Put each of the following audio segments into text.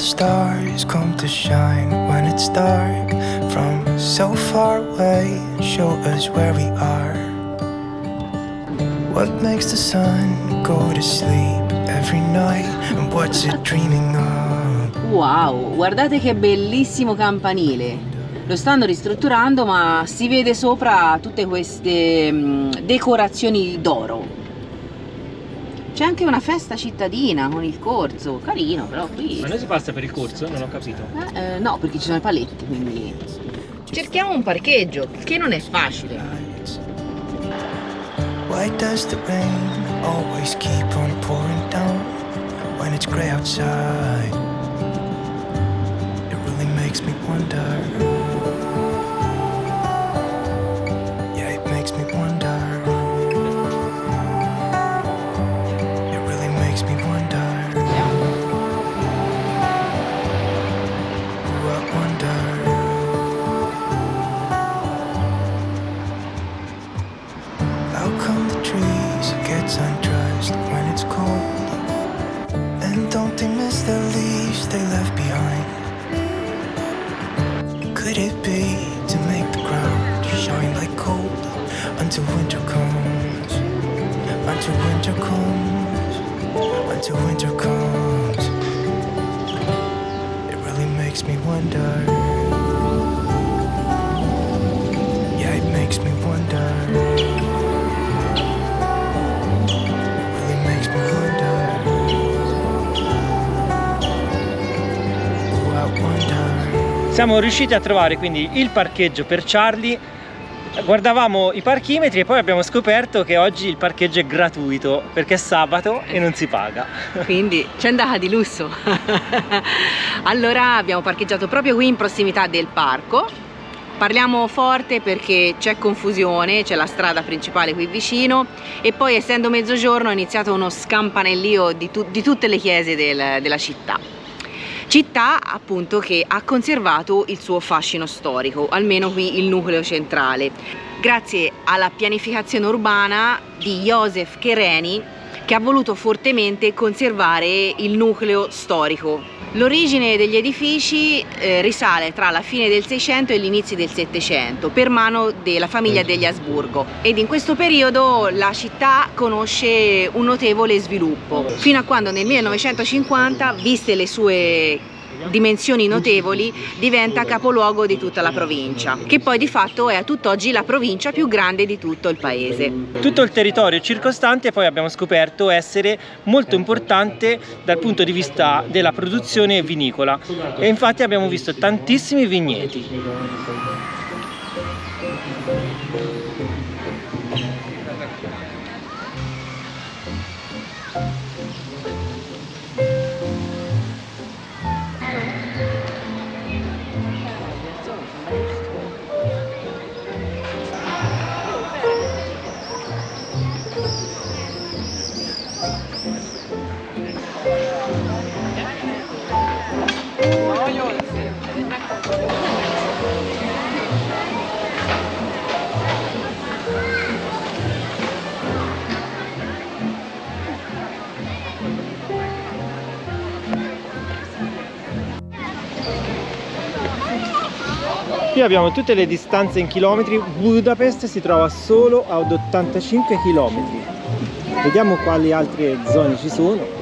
the stars come to shine when it's dark from so far away and show us where we are. What makes the sun go to sleep every night and what's it dreaming of? Wow, guardate che bellissimo campanile. Lo stanno ristrutturando, ma si vede sopra tutte queste decorazioni d'oro. C'è anche una festa cittadina con il corso, carino però qui. Ma noi si passa per il corso? Non ho capito. No, perché ci sono i paletti, quindi cerchiamo un parcheggio, che non è facile. Why does the rain always keep on pouring down when it's gray outside? It really makes me wonder. Yeah, it makes me wonder. Makes me wonder. Ooh, I wonder. How come the trees get undressed when it's cold? And don't they miss the leaves they left behind? Could it be to make the ground shine like gold until winter comes? Until winter comes. Until winter comes, it really makes me wonder. Yeah, it makes me wonder. It really makes me wonder. Ooh, I wonder. Siamo riusciti a trovare quindi il parcheggio per Charlie. Guardavamo i parchimetri e poi abbiamo scoperto che oggi il parcheggio è gratuito perché è sabato e non si paga. Quindi c'è andata di lusso. Allora abbiamo parcheggiato proprio qui in prossimità del parco. Parliamo forte perché c'è confusione, c'è la strada principale qui vicino e poi, essendo mezzogiorno, è iniziato uno scampanellio di tutte le chiese della città. Città appunto che ha conservato il suo fascino storico, almeno qui il nucleo centrale, grazie alla pianificazione urbana di Joseph Chereni, che ha voluto fortemente conservare il nucleo storico. L'origine degli edifici risale tra la fine del 600 e gli inizi del 700 per mano della famiglia degli Asburgo, ed in questo periodo la città conosce un notevole sviluppo, fino a quando nel 1950, viste le sue dimensioni notevoli, diventa capoluogo di tutta la provincia, che poi di fatto è a tutt'oggi la provincia più grande di tutto il paese. Tutto il territorio circostante poi abbiamo scoperto essere molto importante dal punto di vista della produzione vinicola e infatti abbiamo visto tantissimi vigneti. Qui abbiamo tutte le distanze in chilometri. Budapest si trova solo ad 85 km. Vediamo quali altre zone ci sono.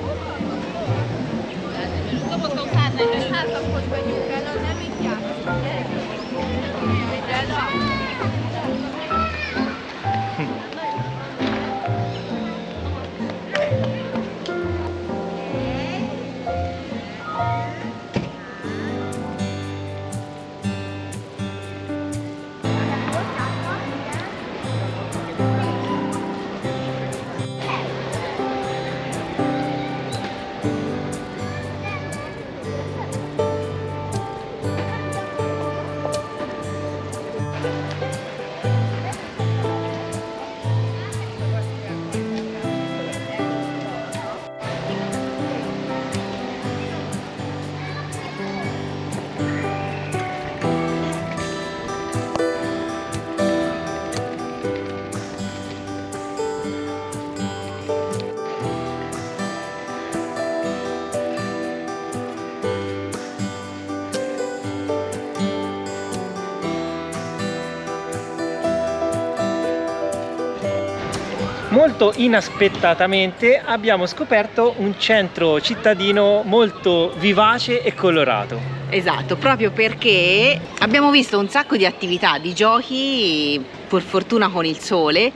Molto inaspettatamente abbiamo scoperto un centro cittadino molto vivace e colorato. Esatto, proprio perché abbiamo visto un sacco di attività, di giochi, per fortuna con il sole,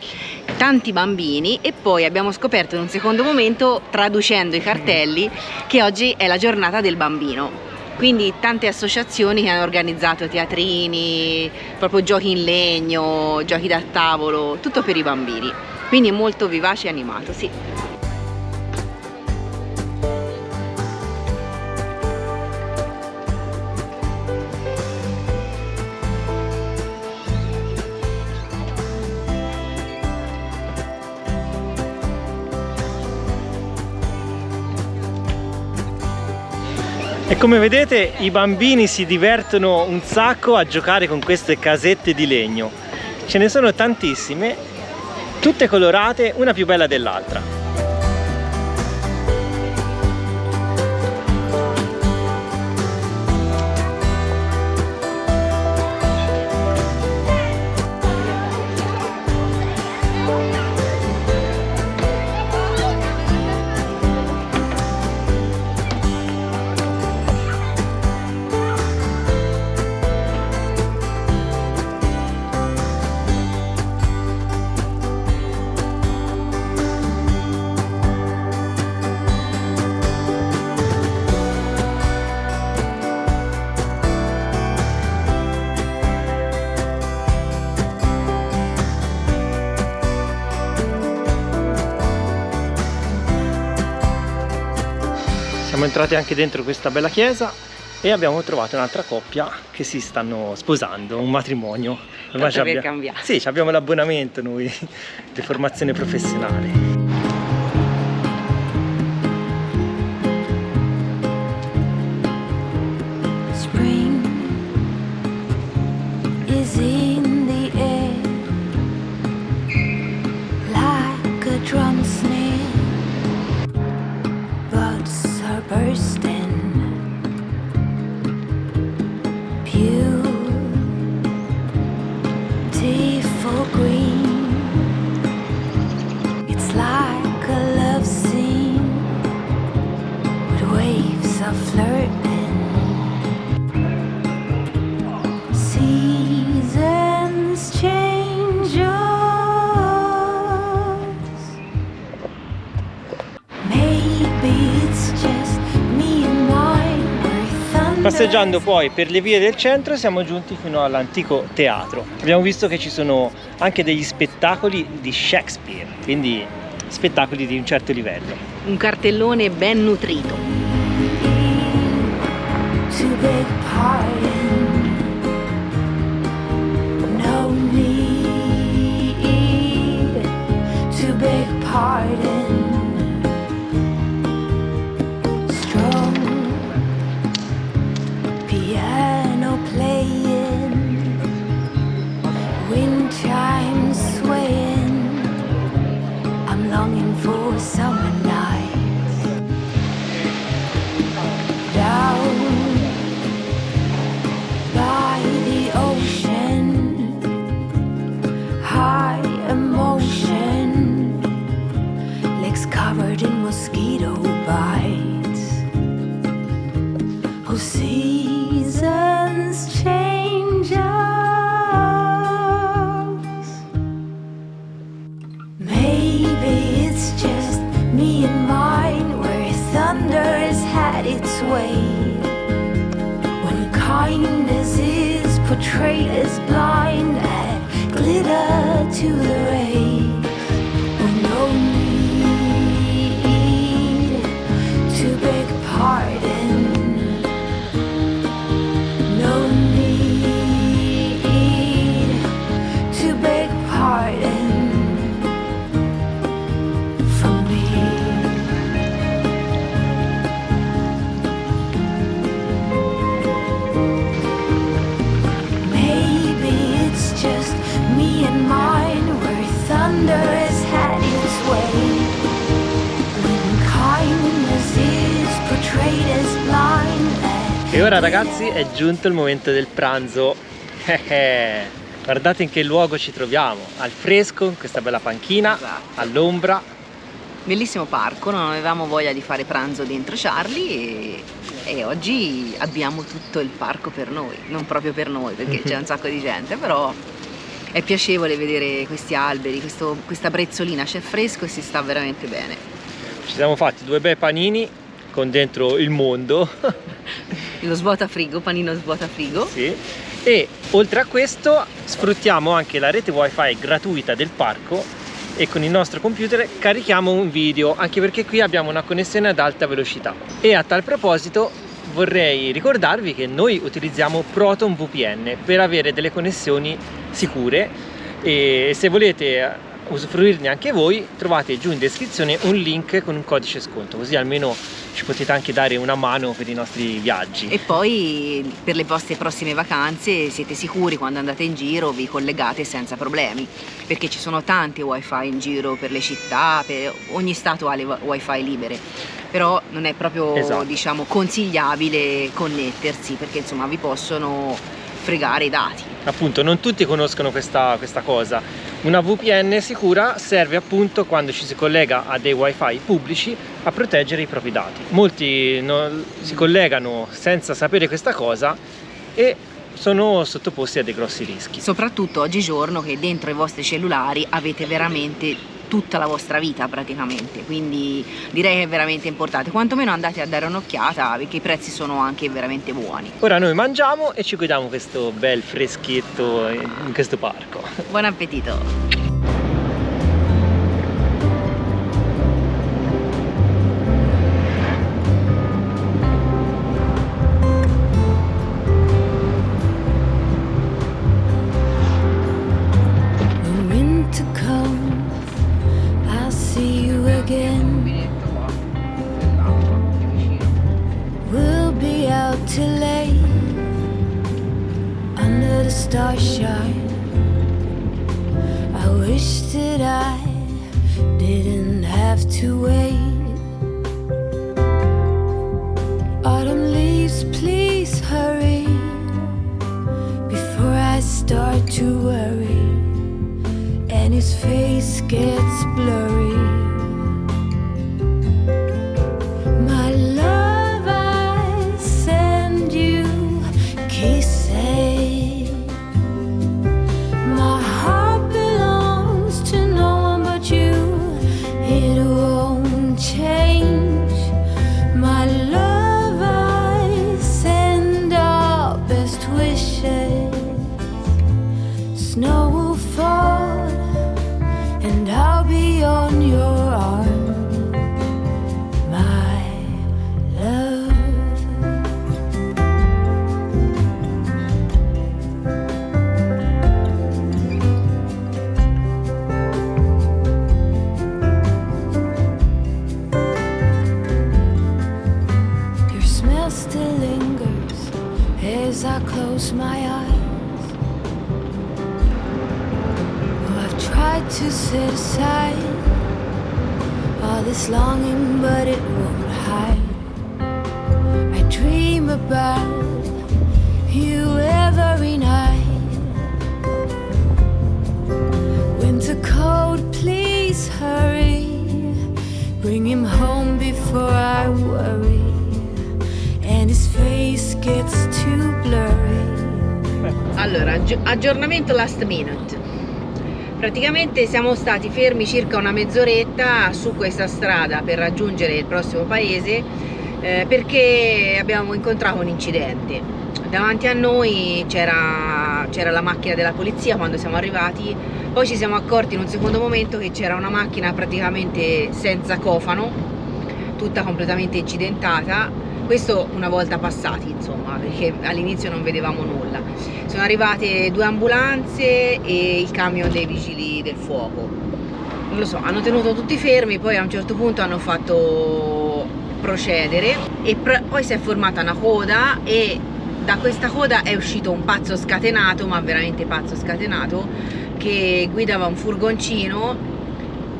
tanti bambini, e poi abbiamo scoperto in un secondo momento, traducendo i cartelli, che oggi è la giornata del bambino. Quindi tante associazioni che hanno organizzato teatrini, proprio giochi in legno, giochi da tavolo, tutto per i bambini. Quindi è molto vivace e animato, sì. E come vedete i bambini si divertono un sacco a giocare con queste casette di legno. Ce ne sono tantissime, tutte colorate, una più bella dell'altra. Siamo entrati anche dentro questa bella chiesa e abbiamo trovato un'altra coppia che si stanno sposando, un matrimonio. Tanto per cambiare. Sì, abbiamo l'abbonamento noi di formazione professionale. Spring is in the air like a drum snare. Buds are bursting, beautiful green. It's like a love scene with waves of flirting. Seasons change us. Maybe it's just me and mine. We're thunder. Passeggiando poi per le vie del centro siamo giunti fino all'antico teatro. Abbiamo visto che ci sono anche degli spettacoli di Shakespeare, quindi spettacoli di un certo livello. Un cartellone ben nutrito. To beg pardon, no need to beg pardon. Strong piano playing, wind chimes swaying. I'm longing for summer nights down by the ocean, high emotion, legs covered in mosquito bites. Oh, seasons change us. Maybe it's just me and mine, where thunder has had its way. When kindness is portrayed as blind, add glitter to the rays. Oh, no need to beg pardon. No need to beg pardon from me. Maybe it's just me and mine, where thunder has had its way. When kindness is portrayed as blind. E ora ragazzi è giunto il momento del pranzo. Guardate in che luogo ci troviamo, al fresco, in questa bella panchina, Esatto. all'ombra. Bellissimo parco, non avevamo voglia di fare pranzo dentro Charlie e oggi abbiamo tutto il parco per noi, non proprio per noi perché c'è un sacco di gente, però è piacevole vedere questi alberi, questa brezzolina, c'è fresco e si sta veramente bene. Ci siamo fatti 2 bei panini con dentro il mondo. Lo svuotafrigo, panino svuotafrigo. Sì. E oltre a questo sfruttiamo anche la rete wifi gratuita del parco e con il nostro computer carichiamo un video, anche perché qui abbiamo una connessione ad alta velocità. E a tal proposito vorrei ricordarvi che noi utilizziamo Proton VPN per avere delle connessioni sicure, e se volete usufruirne anche voi trovate giù in descrizione un link con un codice sconto, così almeno ci potete anche dare una mano per i nostri viaggi. E poi per le vostre prossime vacanze siete sicuri, quando andate in giro vi collegate senza problemi, perché ci sono tante wifi in giro per le città, ogni stato ha le wifi libere, però non è proprio Esatto. diciamo consigliabile connettersi, perché insomma vi possono fregare i dati. Appunto, non tutti conoscono questa cosa. Una VPN sicura serve appunto quando ci si collega a dei wifi pubblici a proteggere i propri dati. Molti si collegano senza sapere questa cosa e sono sottoposti a dei grossi rischi. Soprattutto oggigiorno che dentro i vostri cellulari avete veramente tutta la vostra vita praticamente, quindi direi che è veramente importante, quantomeno andate a dare un'occhiata perché i prezzi sono anche veramente buoni. Ora noi mangiamo e ci godiamo questo bel freschetto in questo parco. Buon appetito! When winter comes, I'll see you again. We'll be out till late under the starshine. I wish that I didn't have to wait. Autumn leaves, please hurry before I start to worry and his face gets blurry. My love, I send you kisses. My heart belongs to no one but you. It won't change. My love, I send our best wishes. Snow will fall and I'll be on your arm, my love. Your smell still lingers as I close my eyes. Oh, I've tried to set aside all this longing, but it won't hide. I dream about you every night. Winter cold, please hurry. Bring him home before I worry and his face gets too blurry. Allora, aggiornamento last minute. Praticamente siamo stati fermi circa una mezz'oretta su questa strada per raggiungere il prossimo paese perché abbiamo incontrato un incidente. Davanti a noi c'era la macchina della polizia quando siamo arrivati, poi ci siamo accorti in un secondo momento che c'era una macchina praticamente senza cofano, tutta completamente incidentata. Questo una volta passati, insomma, perché all'inizio non vedevamo nulla. Sono arrivate 2 ambulanze e il camion dei vigili del fuoco. Non lo so, hanno tenuto tutti fermi, poi a un certo punto hanno fatto procedere e poi si è formata una coda e da questa coda è uscito un pazzo scatenato, ma veramente pazzo scatenato, che guidava un furgoncino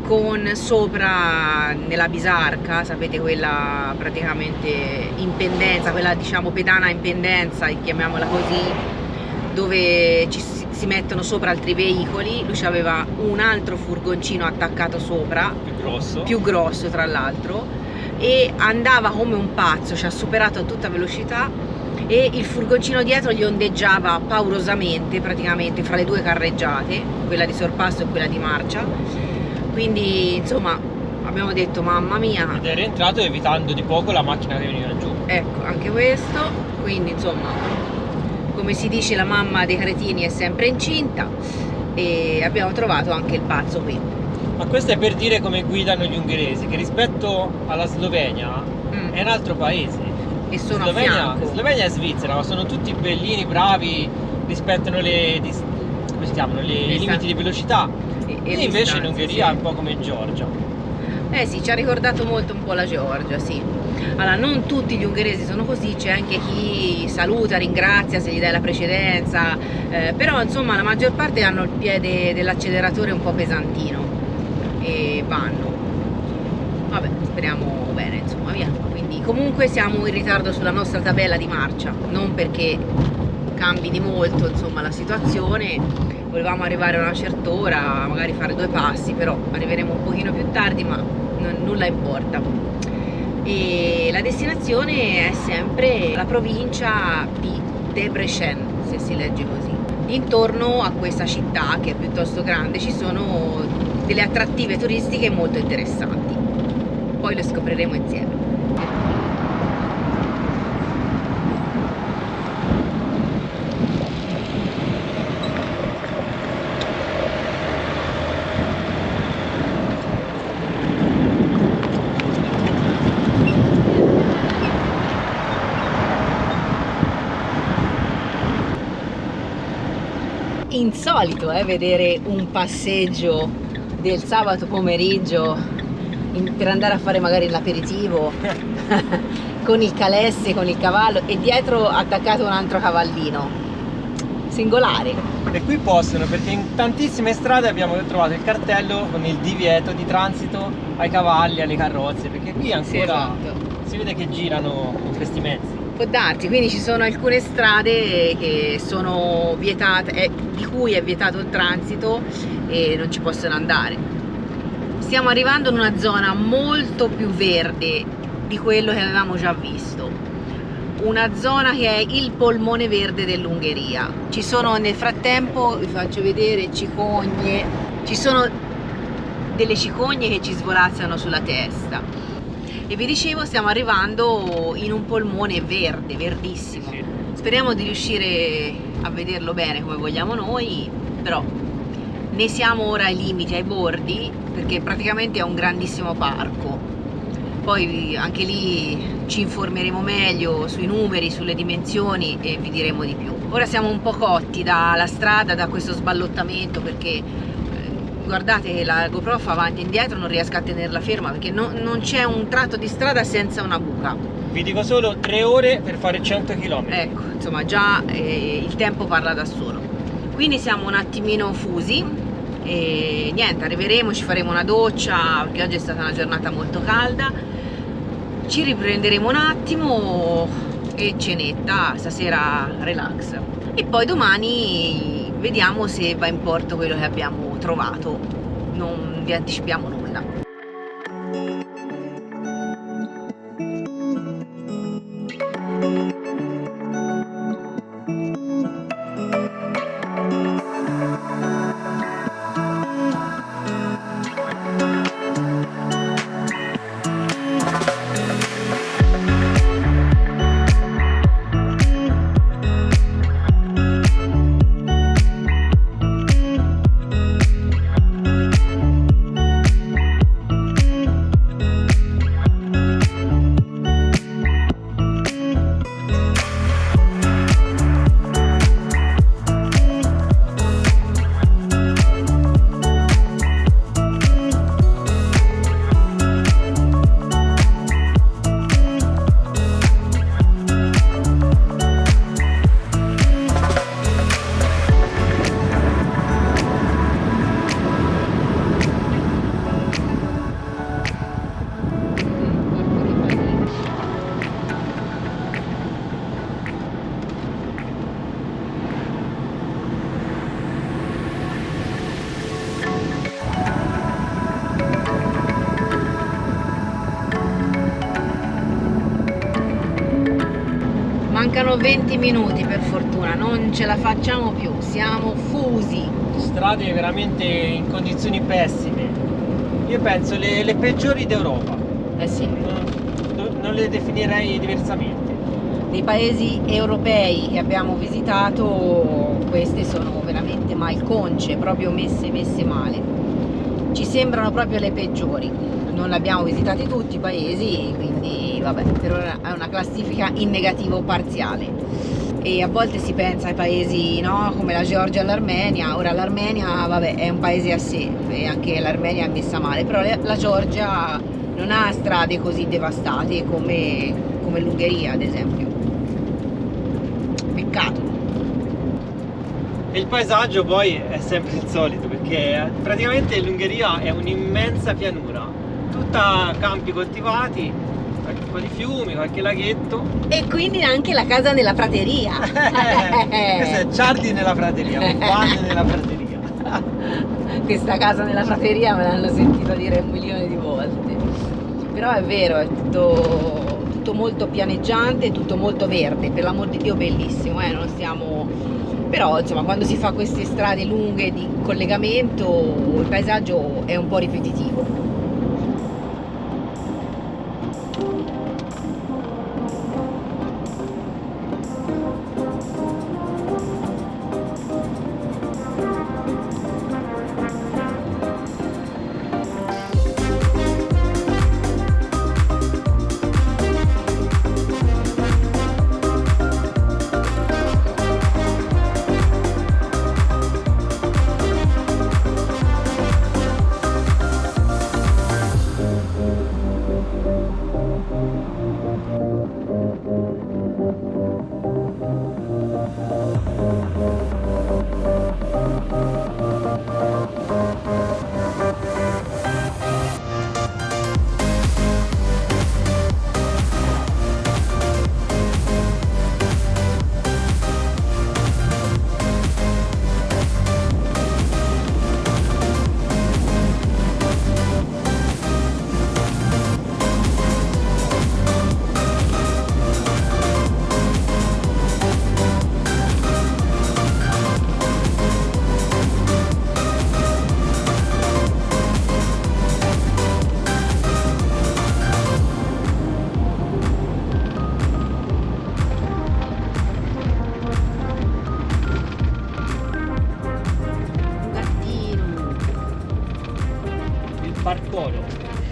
con sopra nella bisarca, sapete, quella praticamente in pendenza, quella diciamo pedana in pendenza, chiamiamola così, dove si si mettono sopra altri veicoli, lui aveva un altro furgoncino attaccato sopra, più grosso tra l'altro, e andava come un pazzo, ci ha superato a tutta velocità e il furgoncino dietro gli ondeggiava paurosamente praticamente fra le due carreggiate, quella di sorpasso e quella di marcia, quindi insomma abbiamo detto mamma mia. Ed è rientrato evitando di poco la macchina che veniva giù. Ecco, anche questo, quindi insomma, come si dice, la mamma dei cretini è sempre incinta e abbiamo trovato anche il pazzo qui. Ma questo è per dire come guidano gli ungheresi, che rispetto alla Slovenia è un altro paese. E sono a fianco. Slovenia e Svizzera, ma sono tutti bellini, bravi, rispettano come si chiamano, i limiti di velocità. E invece in Ungheria è un po' come Georgia. Eh sì, ci ha ricordato molto un po' la Georgia, sì. Allora, non tutti gli ungheresi sono così, c'è anche chi saluta, ringrazia se gli dai la precedenza, però insomma la maggior parte hanno il piede dell'acceleratore un po' pesantino e vanno. Vabbè, speriamo bene, insomma, via. Quindi comunque siamo in ritardo sulla nostra tabella di marcia, non perché cambi di molto, insomma, la situazione. Volevamo arrivare a una certa ora, magari fare 2 passi, però arriveremo un pochino più tardi, ma nulla importa. E la destinazione è sempre la provincia di Debrecen, se si legge così. Intorno a questa città, che è piuttosto grande, ci sono delle attrattive turistiche molto interessanti. Poi le scopriremo insieme. Insolito vedere un passeggio del sabato pomeriggio per andare a fare magari l'aperitivo con il calesse, con il cavallo e dietro attaccato un altro cavallino. Singolare. E qui possono, perché in tantissime strade abbiamo trovato il cartello con il divieto di transito ai cavalli, alle carrozze, perché qui ancora sì, esatto, si vede che girano questi mezzi. Può darsi, quindi ci sono alcune strade che sono vietate, di cui è vietato il transito e non ci possono andare. Stiamo arrivando in una zona molto più verde di quello che avevamo già visto, una zona che è il polmone verde dell'Ungheria. Ci sono nel frattempo, vi faccio vedere, cicogne, ci sono delle cicogne che ci svolazzano sulla testa. E vi dicevo, stiamo arrivando in un polmone verde, verdissimo. Speriamo di riuscire a vederlo bene come vogliamo noi, però ne siamo ora ai limiti, ai bordi, perché praticamente è un grandissimo parco. Poi anche lì ci informeremo meglio sui numeri, sulle dimensioni e vi diremo di più. Ora siamo un po' cotti dalla strada, da questo sballottamento, perché guardate che la GoPro fa avanti e indietro, non riesco a tenerla ferma perché non c'è un tratto di strada senza una buca. Vi dico solo 3 ore per fare 100 km. Ecco, insomma già il tempo parla da solo. Quindi siamo un attimino fusi e niente, arriveremo, ci faremo una doccia perché oggi è stata una giornata molto calda, ci riprenderemo un attimo e cenetta, stasera relax. E poi domani vediamo se va in porto quello che abbiamo trovato, non vi anticipiamo nulla. mancano 20 minuti per fortuna, non ce la facciamo più, siamo fusi. Strade veramente in condizioni pessime. Io penso le peggiori d'Europa. Eh sì. Non le definirei diversamente. Nei paesi europei che abbiamo visitato, queste sono veramente malconce, proprio messe male. Ci sembrano proprio le peggiori. Non abbiamo visitati tutti i paesi, quindi vabbè, per ora è una classifica in negativo parziale. E a volte si pensa ai paesi, no, come la Georgia e l'Armenia. Ora l'Armenia, vabbè, è un paese a sé e anche l'Armenia è messa male, però la Georgia non ha strade così devastate come l'Ungheria, ad esempio. Peccato. E il paesaggio poi è sempre il solito, perché praticamente l'Ungheria è un'immensa pianura, tutta campi coltivati, qualche po' di fiumi, qualche laghetto. E quindi anche la casa nella prateria. Questo è Ciardi nella prateria, un van nella prateria. Questa casa nella prateria me l'hanno sentito dire 1 milione di volte. Però è vero, è tutto molto pianeggiante, tutto molto verde, per l'amor di Dio bellissimo, non stiamo... Però insomma quando si fa queste strade lunghe di collegamento il paesaggio è un po' ripetitivo.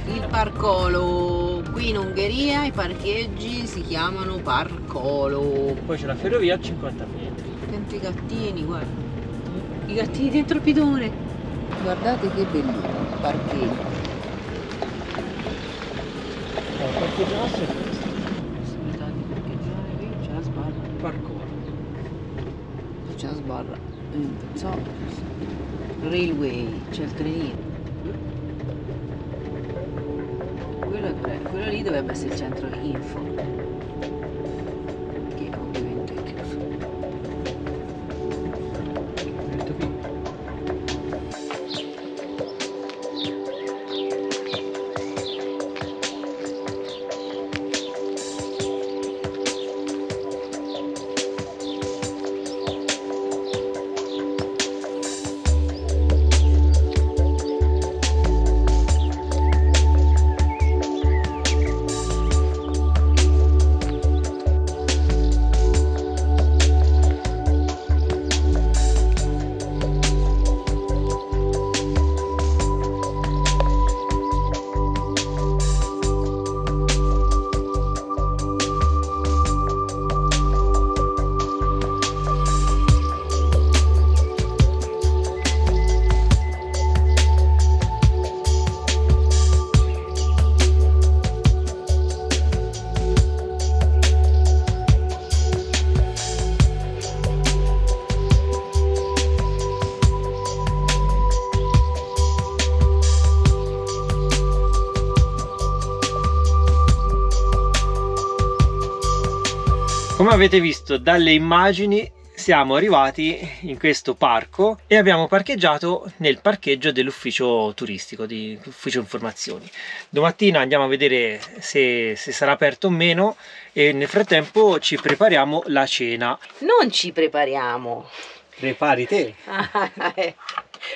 Il parcolo, qui in Ungheria i parcheggi si chiamano parcolo. Poi c'è la ferrovia a 50 metri. Senti i gattini, guarda. I gattini dentro il bidone. Guardate che bellino, parcheggio. Il parcheggio nostro è questo. Possibilità di parcheggiare qui, c'è la sbarra. Parkour. C'è la sbarra. Railway, c'è il trenino. Quello lì dovrebbe essere il centro info, che ovviamente è chiuso. Come avete visto dalle immagini, siamo arrivati in questo parco e abbiamo parcheggiato nel parcheggio dell'ufficio turistico, di ufficio informazioni. Domattina andiamo a vedere se sarà aperto o meno e nel frattempo ci prepariamo la cena. Non ci prepariamo. Prepari te?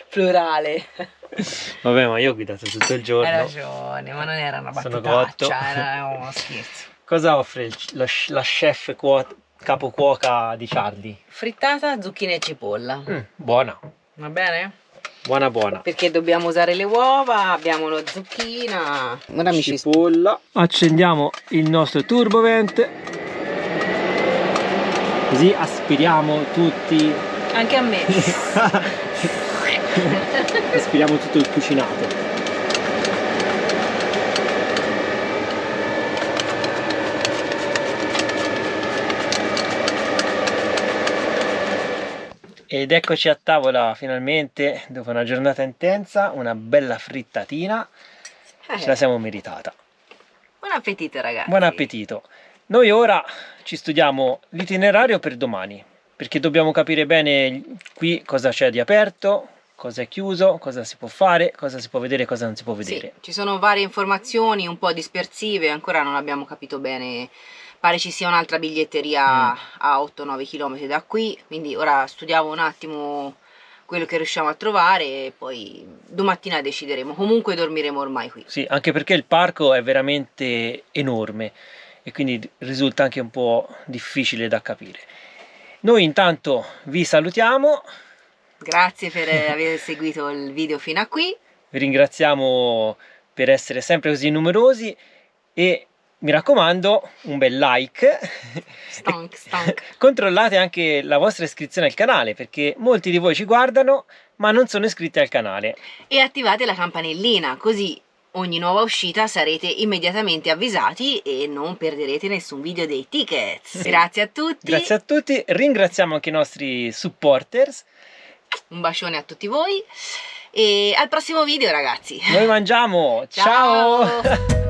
Plurale. Vabbè, ma io ho guidato tutto il giorno. Hai ragione, ma non era una Sono cotto. battutaccia, era uno scherzo. Cosa offre la chef capocuoca di Charlie? Frittata, zucchine e cipolla. Buona, Va bene? buona buona. Perché dobbiamo usare le uova, abbiamo lo zucchina. Ora mi ci Cipolla. Accendiamo il nostro turbovent. Così aspiriamo tutti. Anche a me. Aspiriamo tutto il cucinato. Ed eccoci a tavola finalmente, dopo una giornata intensa, una bella frittatina, ce la siamo meritata. Buon appetito ragazzi. Buon appetito! Noi ora ci studiamo l'itinerario per domani, perché dobbiamo capire bene qui cosa c'è di aperto, cosa è chiuso, cosa si può fare, cosa si può vedere e cosa non si può vedere. Sì, ci sono varie informazioni un po' dispersive, ancora non abbiamo capito bene. Pare ci sia un'altra biglietteria a 8-9 km da qui, quindi ora studiamo un attimo quello che riusciamo a trovare e poi domattina decideremo. Comunque dormiremo ormai qui. Sì, anche perché il parco è veramente enorme e quindi risulta anche un po' difficile da capire. Noi intanto vi salutiamo. Grazie per aver seguito il video fino a qui. Vi ringraziamo per essere sempre così numerosi e mi raccomando un bel like. Stank. Controllate anche la vostra iscrizione al canale perché molti di voi ci guardano ma non sono iscritti al canale. E attivate la campanellina così ogni nuova uscita sarete immediatamente avvisati e non perderete nessun video dei tickets. Grazie a tutti. Grazie a tutti, ringraziamo anche i nostri supporters. Un bacione a tutti voi e al prossimo video ragazzi. Noi mangiamo. Ciao. Ciao.